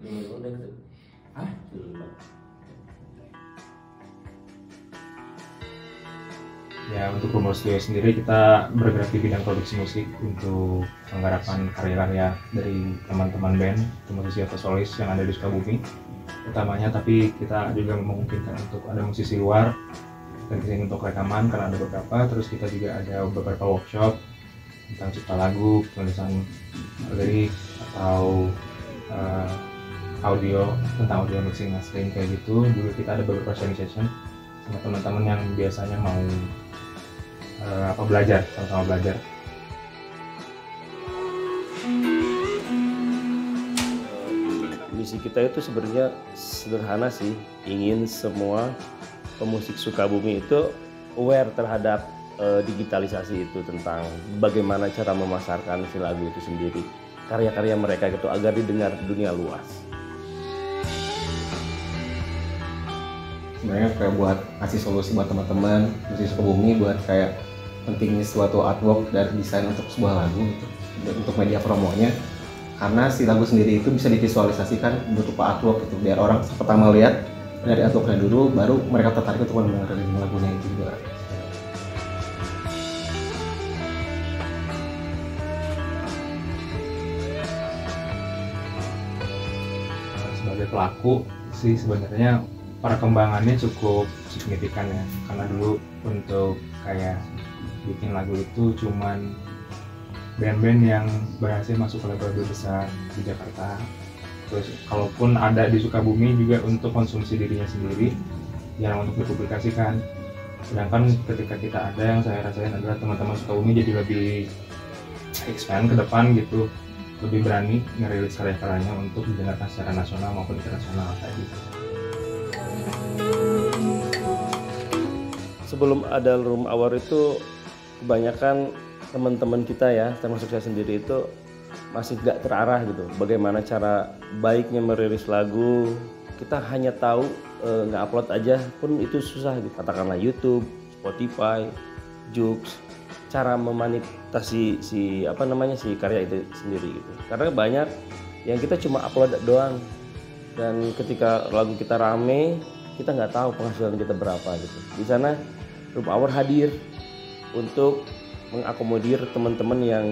udah gitu. Ah, Ya, untuk Rumor Studio sendiri kita bergerak di bidang produksi musik untuk menggarapan karya-karya dari teman-teman band, musisi atau solis yang ada di Sukabumi utamanya, tapi kita juga memungkinkan untuk ada musisi luar dan kesini untuk rekaman karena ada beberapa. Terus kita juga ada beberapa workshop tentang cipta lagu, penulisan lirik atau audio, tentang audio mixing mastering kayak gitu. Juga kita ada beberapa sharing session sama teman-teman yang biasanya mau belajar, sama-sama belajar. Misi kita itu sebenarnya sederhana sih, ingin semua pemusik Sukabumi itu aware terhadap digitalisasi itu, tentang bagaimana cara memasarkan si lagu itu sendiri, karya-karya mereka itu agar didengar di dunia luas. Sebenarnya kayak buat kasih solusi buat teman-teman musisi Sukabumi buat kayak pentingnya suatu artwork dari desain untuk sebuah lagu gitu, untuk media promonya, karena si lagu sendiri itu bisa divisualisasikan berupa artwork gitu, biar orang pertama lihat dari artworknya dulu baru mereka tertarik untuk mendengarkan lagunya itu juga. Sebagai pelaku sih sebenarnya perkembangannya cukup signifikan ya, karena dulu untuk kayak bikin lagu itu cuman band-band yang berhasil masuk ke label besar di Jakarta. Terus kalaupun ada di Sukabumi juga untuk konsumsi dirinya sendiri, jarang untuk dipublikasikan. Sedangkan ketika kita ada, yang saya rasain adalah teman-teman Sukabumi jadi lebih expand ke depan gitu, lebih berani ngerilis karya-karyanya untuk didengarkan secara nasional maupun internasional kayak gitu. Sebelum ada Room Hour itu, kebanyakan teman-teman kita ya, termasuk saya sendiri itu masih gak terarah gitu. Bagaimana cara baiknya merilis lagu, kita hanya tahu nge-upload aja pun itu susah gitu. Katakanlah YouTube, Spotify, Joox, cara memonetasi si karya itu sendiri gitu. Karena banyak yang kita cuma upload doang, dan ketika lagu kita rame, kita nggak tahu penghasilan kita berapa gitu. Di sana Room Hour hadir untuk mengakomodir teman-teman yang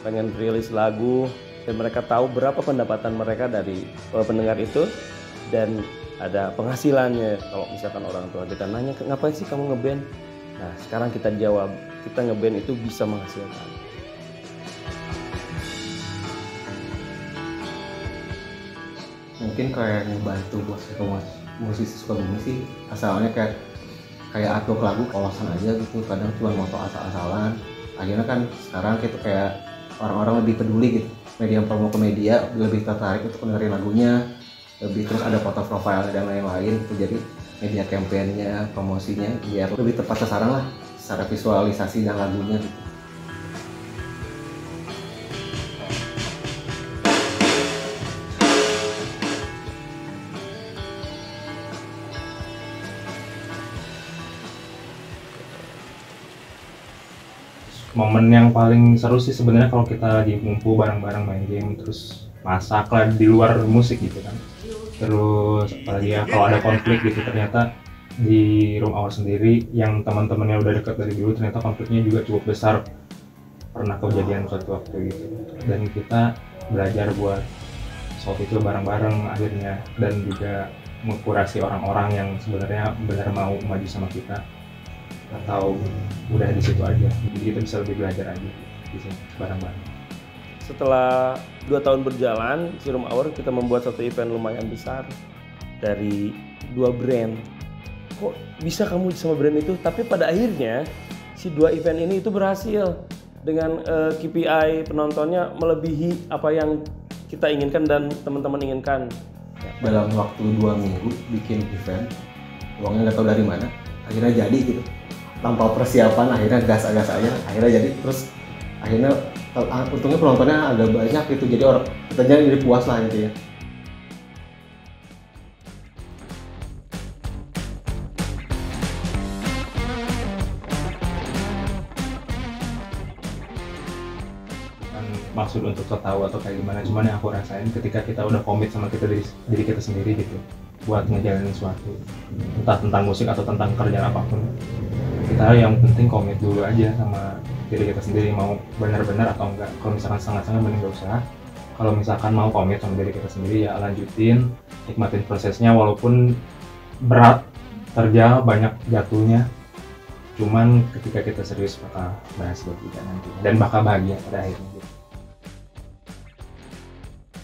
pengen rilis lagu, dan mereka tahu berapa pendapatan mereka dari pendengar itu, dan ada penghasilannya. Kalau misalkan orang tua kita nanya, ngapain sih kamu ngeband? Nah, sekarang kita jawab, kita ngeband itu bisa menghasilkan. Mungkin kayak ngebantu buat musisi Sukabumi sih, asalnya kayak artwork lagu polosan aja gitu, kadang cuma moto asal-asalan. Akhirnya kan sekarang kita kayak orang-orang lebih peduli gitu, media promo ke media lebih tertarik untuk dengerin lagunya lebih, terus ada foto profile dan lain-lain gitu. Jadi media campaign-nya, promosinya biar lebih tepat sasaran lah secara visualisasi dan lagunya gitu. Momen yang paling seru sih sebenarnya kalau kita lagi ngumpul bareng-bareng main game, terus masak lah di luar musik gitu kan. Terus apalagi ya kalau ada konflik gitu, ternyata di Room Hour sendiri yang teman-temannya udah dekat dari dulu, ternyata konfliknya juga cukup besar, pernah kejadian suatu waktu gitu, dan kita belajar buat solve itu bareng-bareng akhirnya, dan juga mengkurasi orang-orang yang sebenarnya benar mau maju sama kita atau udah di situ aja. Jadi kita bisa lebih belajar aja di sini bareng-bareng. Setelah 2 tahun berjalan, si Room Hour kita membuat satu event lumayan besar dari 2 brand. Kok bisa kamu sama brand itu? Tapi pada akhirnya si 2 event ini itu berhasil dengan KPI penontonnya melebihi apa yang kita inginkan dan teman-teman inginkan. Dalam waktu 2 minggu bikin event, uangnya nggak tahu dari mana, akhirnya jadi gitu. Tanpa persiapan akhirnya gas aja, akhirnya jadi. Terus akhirnya untungnya penontonnya agak banyak gitu, jadi orang kita jadi puas lah gitu ya. bukan maksud untuk so tahu atau kayak gimana, cuman yang aku rasain ketika kita udah komit sama diri kita sendiri gitu buat ngejalanin sesuatu, entah tentang musik atau tentang kerjaan apapun, kita yang penting komit dulu aja sama diri kita sendiri, mau benar-benar atau enggak. Kalau misalkan sangat-sangat mending gak usah. Kalau misalkan mau komit sama diri kita sendiri ya lanjutin, nikmatin prosesnya walaupun berat, terjal, banyak jatuhnya, cuman ketika kita serius bakal berhasil juga nanti dan bakal bahagia pada akhirnya.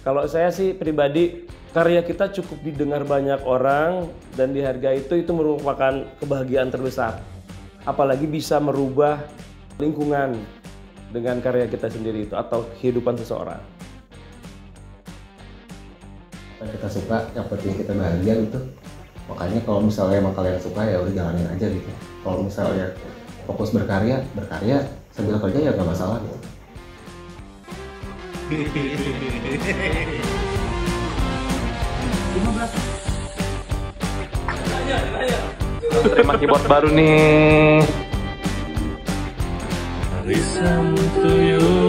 Kalau saya sih pribadi, karya kita cukup didengar banyak orang dan dihargai, itu merupakan kebahagiaan terbesar. Apalagi bisa merubah lingkungan dengan karya kita sendiri itu atau kehidupan seseorang. Yang kita suka, yang penting kita bahagia gitu. Makanya kalau misalnya emang kalian suka ya udah jalanin aja gitu. Kalau misalnya fokus berkarya sambil kerja ya gak masalah gitu. Terima keyboard baru nih. Listen to you.